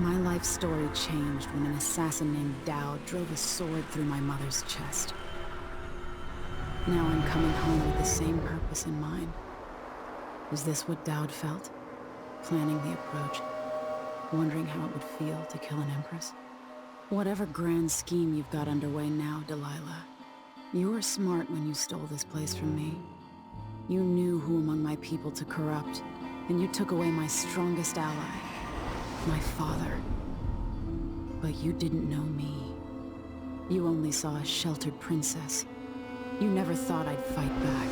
My life story changed when an assassin named Dao drove a sword through my mother's chest. Now I'm coming home with the same purpose in mind. Is this what Dowd felt? Planning the approach, wondering how it would feel to kill an Empress? Whatever grand scheme you've got underway now, Delilah, you were smart when you stole this place from me. You knew who among my people to corrupt, and you took away my strongest ally, my father. But you didn't know me. You only saw a sheltered princess. You never thought I'd fight back.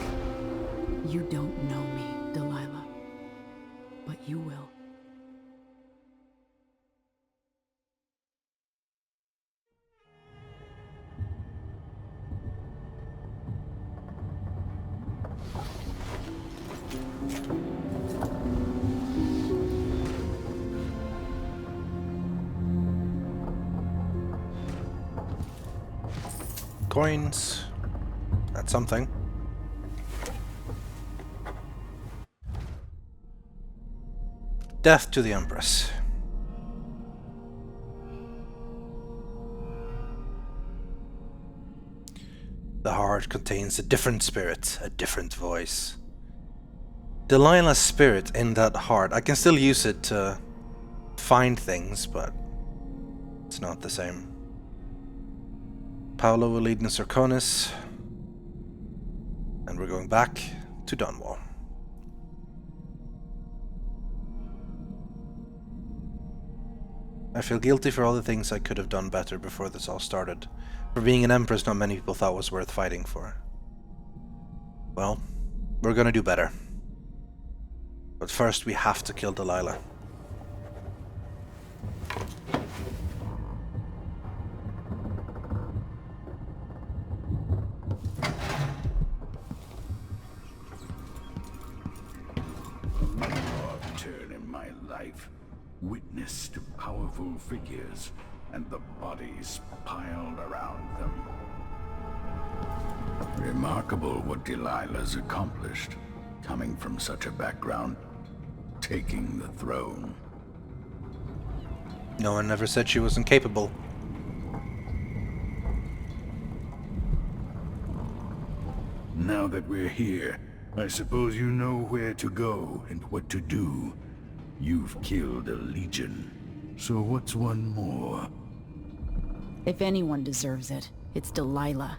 You don't know me, Delilah. But you will. Coins. That's something. Death to the Empress. The heart contains a different spirit, a different voice. Delilah's spirit in that heart, I can still use it to find things, but it's not the same. Paolo will lead in Sarkonis, and we're going back to Dunwall. I feel guilty for all the things I could have done better before this all started. For being an Empress not many people thought was worth fighting for. Well, we're gonna do better. But first we have to kill Delilah. Turn in my life. Witness to powerful figures and the bodies piled around them. Remarkable what Delilah's accomplished, coming from such a background, taking the throne. No one ever said she wasn't capable. Now that we're here, I suppose you know where to go and what to do. You've killed a legion, so what's one more? If anyone deserves it, it's Delilah.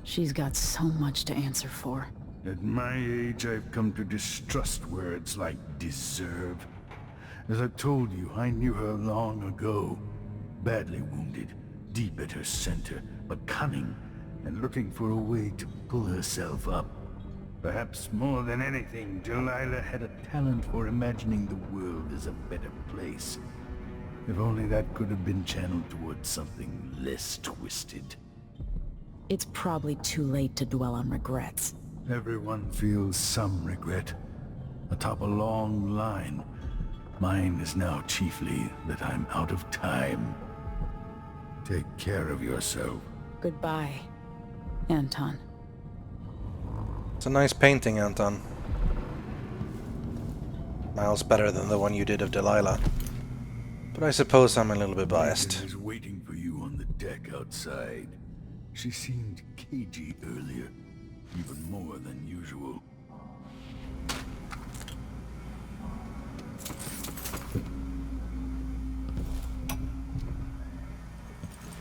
She's got so much to answer for. At my age, I've come to distrust words like deserve. As I've told you, I knew her long ago. Badly wounded, deep at her center, but cunning, and looking for a way to pull herself up. Perhaps more than anything, Delilah had a talent for imagining the world as a better place. If only that could have been channeled towards something less twisted. It's probably too late to dwell on regrets. Everyone feels some regret, atop a long line. Mine is now chiefly that I'm out of time. Take care of yourself. Goodbye, Anton. It's a nice painting, Anton. Miles better than the one you did of Delilah. But I suppose I'm a little bit biased. I was waiting for you on the deck outside. She seemed cagey earlier, even more than usual.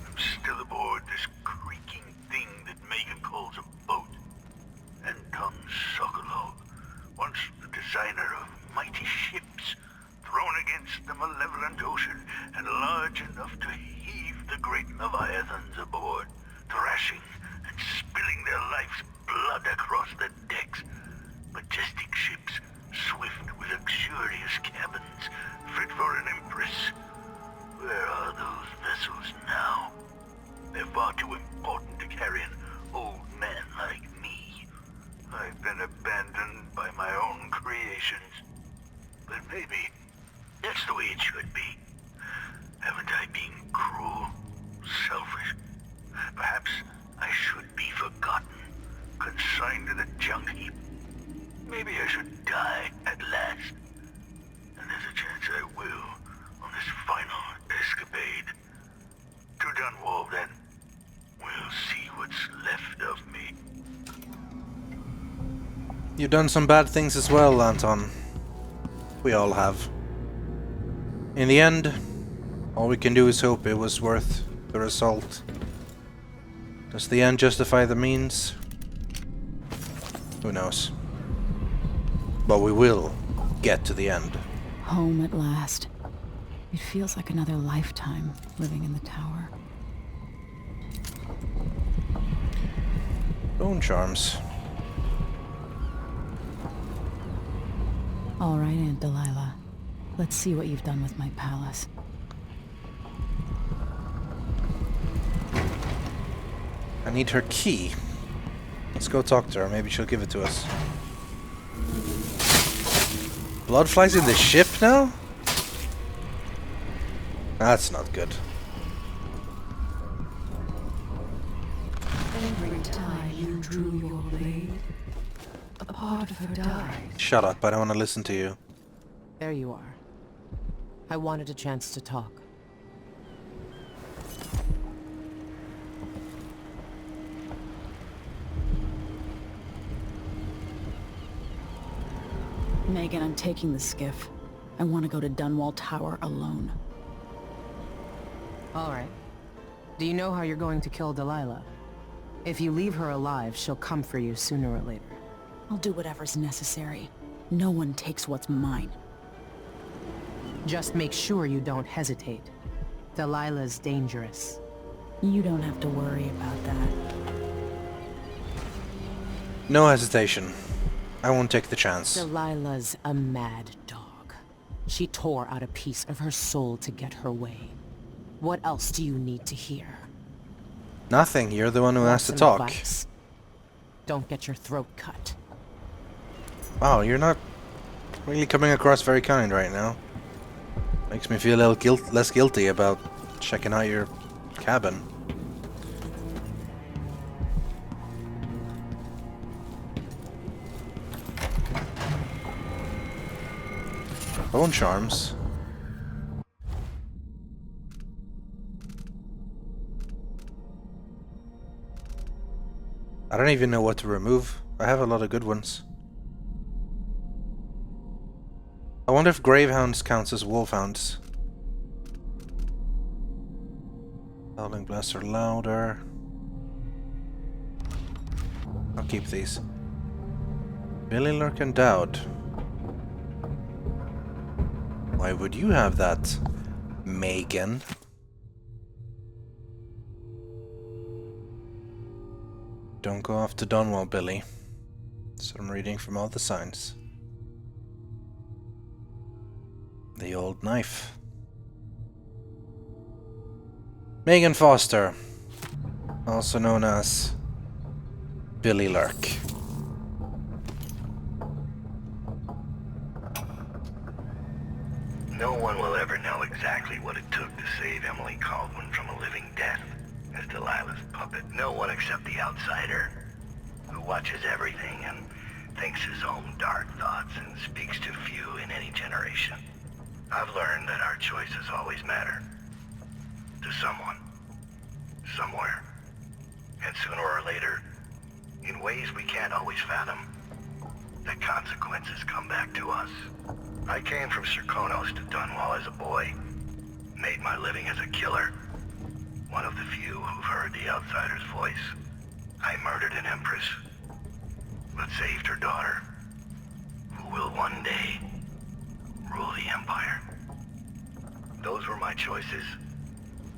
I'm still aboard this creaking thing that Megan calls a boat. Anton Sokolov, once the designer of mighty ships, thrown against the malevolent ocean and large enough to heave the great leviathans aboard, thrashing and spilling their life's blood across the decks. Majestic ships, swift with luxurious cabins, fit for an empress. Where are those vessels now? They're far too important to carry an old man like me. I've been abandoned by my own creations. But maybe that's the way it should be. Haven't I been cruel, selfish? Perhaps I should be forgotten, consigned to the junk heap. Maybe I should die at last. And there's a chance I will on this final You've done some bad things as well, Anton. We all have. In the end, all we can do is hope it was worth the result. Does the end justify the means? Who knows? But we will get to the end. Home at last. It feels like another lifetime living in the tower. Bone charms. All right, Aunt Delilah. Let's see what you've done with my palace. I need her key. Let's go talk to her. Maybe she'll give it to us. Blood flies in the ship now? That's not good. Every time you drew your blade, a part of her died. Shut up, I don't want to listen to you. There you are. I wanted a chance to talk. Megan, I'm taking the skiff. I want to go to Dunwall Tower alone. All right. Do you know how you're going to kill Delilah? If you leave her alive, she'll come for you sooner or later. I'll do whatever's necessary. No one takes what's mine. Just make sure you don't hesitate. Delilah's dangerous. You don't have to worry about that. No hesitation. I won't take the chance. Delilah's a mad dog. She tore out a piece of her soul to get her way. What else do you need to hear? Nothing. You're the one who has to Some talk. advice. Don't get your throat cut. Wow, you're not really coming across very kind right now. Makes me feel a little less guilty about checking out your cabin. Bone charms. I don't even know what to remove. I have a lot of good ones. I wonder if gravehounds counts as wolfhounds. Howling blasts are louder. I'll keep these. Billy, Lurk, and Dowd. Why would you have that, Megan? Don't go off to Dunwall, Billy. So I'm reading from all the signs. The old knife. Megan Foster, also known as Billy Lurk. No one will ever know exactly what it took to save Emily Kaldwin from a living death as Delilah's puppet. No one except the outsider, who watches everything and thinks his own dark thoughts and speaks to few in any generation. I've learned that our choices always matter. To someone. Somewhere. And sooner or later, in ways we can't always fathom, the consequences come back to us. I came from Serkonos to Dunwall as a boy. Made my living as a killer. One of the few who've heard the outsider's voice. I murdered an empress, but saved her daughter, who will one day rule the Empire. Those were my choices.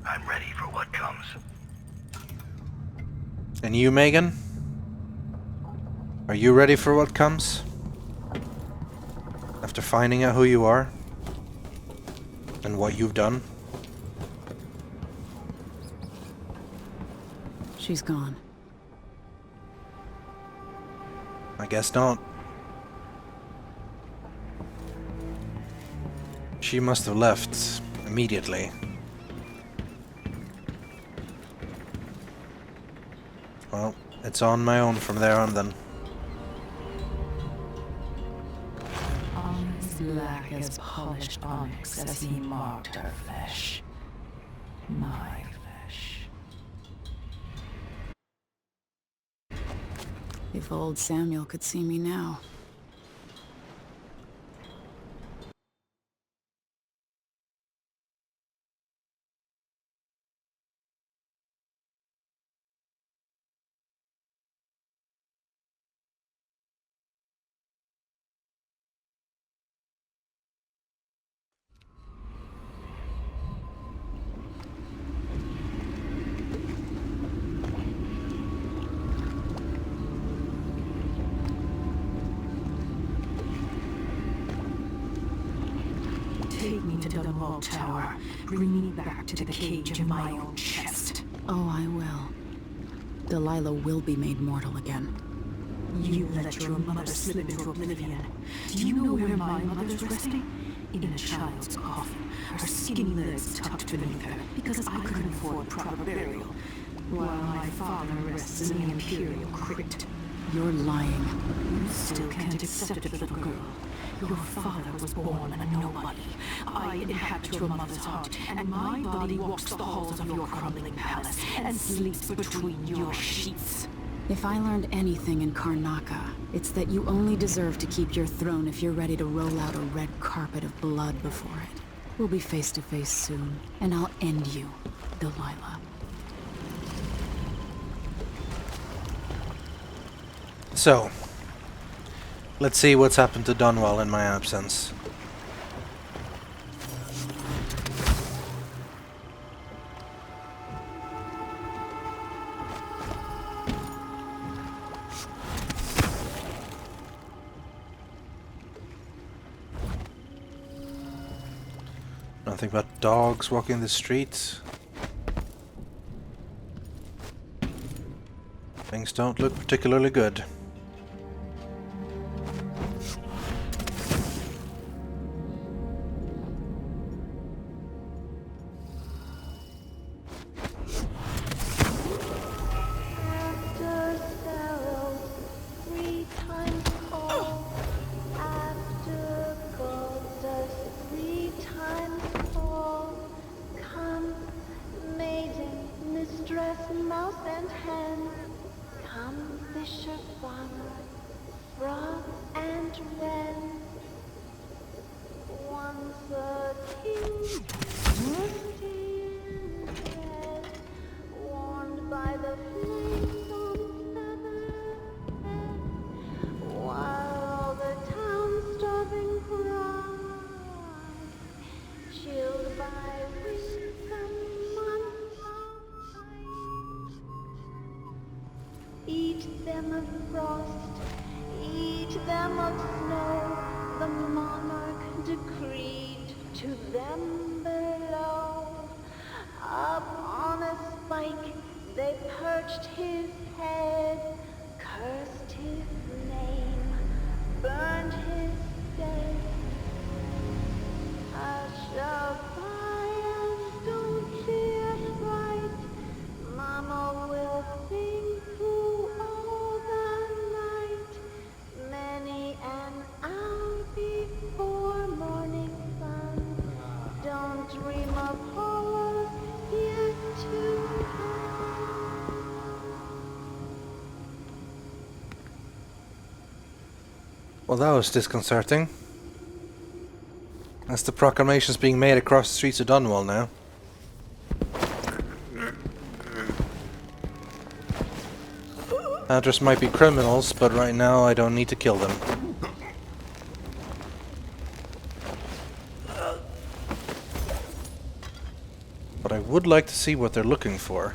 I'm ready for what comes. And you, Megan? Are you ready for what comes? After finding out who you are? And what you've done? She's gone. I guess not. She must have left immediately. Well, it's on my own from there on then. As black as polished onyx as he marked her flesh. My flesh. If old Samuel could see me now, Take me to Dunwall Tower. Bring me back to the cage in my own chest. Oh, I will. Delilah will be made mortal again. You let your mother slip into oblivion. Do you know where my mother's resting? In a child's coffin, her skinny legs tucked beneath her, because I couldn't afford proper burial, while my father rests in the Imperial crypt. You're lying. You still can't accept it, little girl. Your father was born a nobody. I inhabit your mother's heart, and my body walks the halls of your crumbling palace and sleeps between your sheets. If I learned anything in Karnaca, it's that you only deserve to keep your throne if you're ready to roll out a red carpet of blood before it. We'll be face to face soon, and I'll end you, Delilah. So, let's see what's happened to Dunwall in my absence. Nothing but dogs walking the streets. Things don't look particularly good. Eat them of frost, eat them of snow, the monarch decreed to them below. Up on a spike they perched his head, cursed his name, burned his dead. I shall fly and don't fear fright, Mama will sing through all the night, many an hour before morning sun. Don't dream of horrors yet to come. Well, that was disconcerting. That's the proclamations being made across the streets of Dunwall now. Hunters might be criminals, but right now I don't need to kill them. But I would like to see what they're looking for.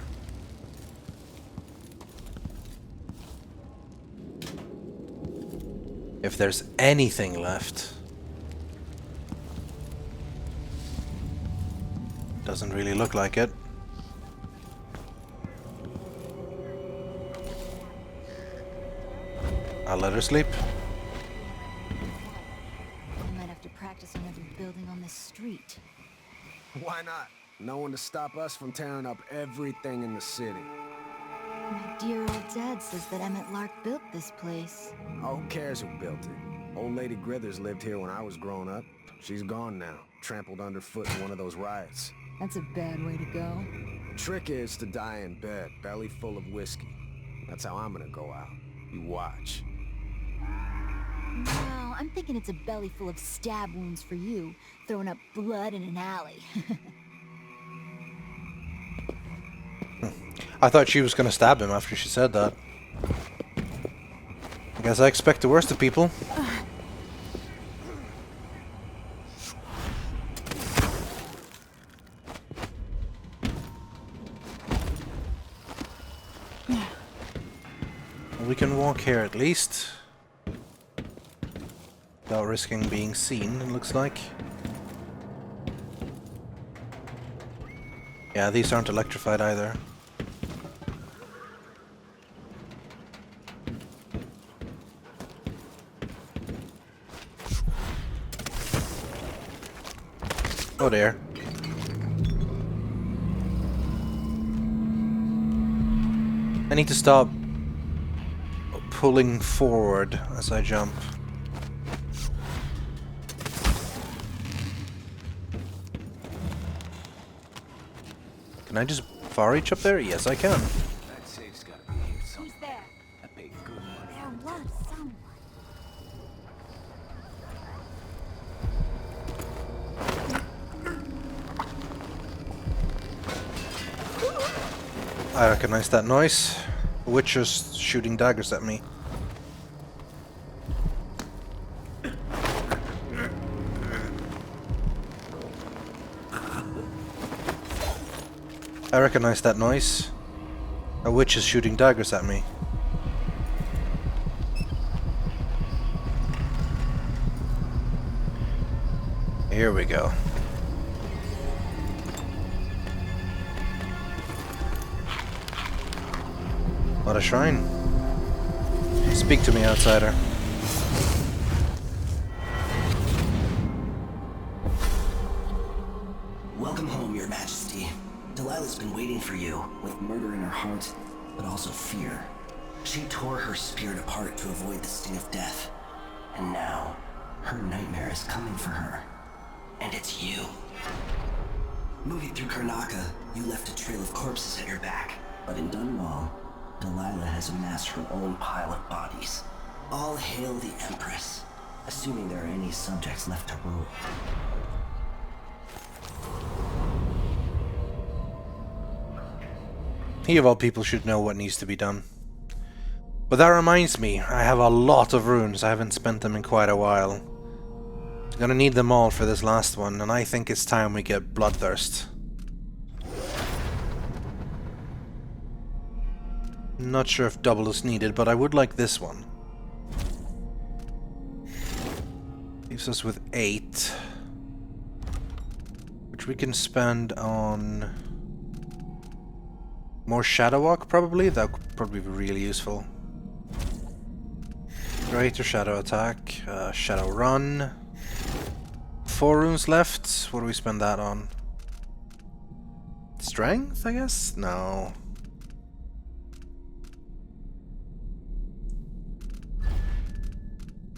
If there's anything left. Doesn't really look like it. I'll let her sleep. I might have to practice on every building on this street. Why not? No one to stop us from tearing up everything in the city. My dear old dad says that Emmett Lark built this place. Oh, who cares who built it? Old Lady Grithers lived here when I was growing up. She's gone now, trampled underfoot in one of those riots. That's a bad way to go. The trick is to die in bed, belly full of whiskey. That's how I'm gonna go out. You watch. No, I'm thinking it's a belly full of stab wounds for you, throwing up blood in an alley. I thought she was gonna stab him after she said that. I guess I expect the worst of people. We can walk here at least. Without risking being seen, it looks like. Yeah, these aren't electrified either. Oh dear. I need to stop pulling forward as I jump. Can I just far reach up there? Yes, I can. That safe's gotta be here somewhere. Who's there? I paid good money. There was someone. I recognize that noise. A witch is shooting daggers at me. I recognize that noise. A witch is shooting daggers at me. Here we go. What a shrine. Speak to me, outsider. Welcome home, Your Majesty. Delilah's been waiting for you, with murder in her heart, but also fear. She tore her spirit apart to avoid the sting of death. And now, her nightmare is coming for her. And it's you. Moving through Karnaca, you left a trail of corpses at your back. But in Dunwall, Delilah has amassed her own pile of bodies. All hail the Empress, assuming there are any subjects left to rule. He of all people should know what needs to be done. But that reminds me, I have a lot of runes. I haven't spent them in quite a while. I'm gonna need them all for this last one, and I think it's time we get Bloodthirst. Not sure if double is needed, but I would like this one. Leaves us with 8. Which we can spend on more Shadow Walk, probably. That would probably be really useful. Greater Shadow Attack, Shadow Run. 4 runes left. What do we spend that on? Strength, I guess? No.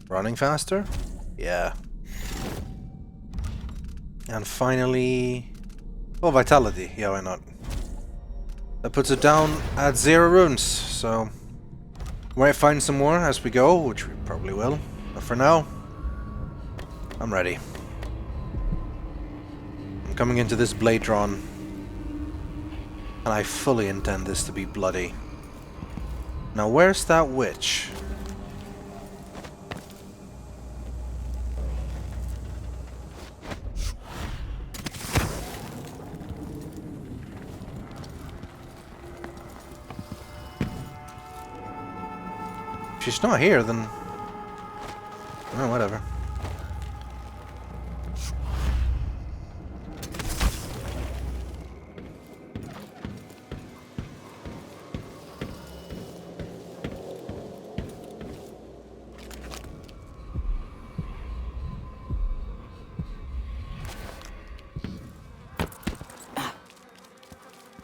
Running faster? Yeah. And finally... oh, Vitality. Yeah, why not? That puts it down at 0 runes, so... we might find some more as we go, which we probably will. But for now, I'm ready. I'm coming into this blade drawn, and I fully intend this to be bloody. Now where's that witch? If she's not here, then... oh, whatever.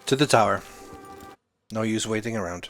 To the tower. No use waiting around.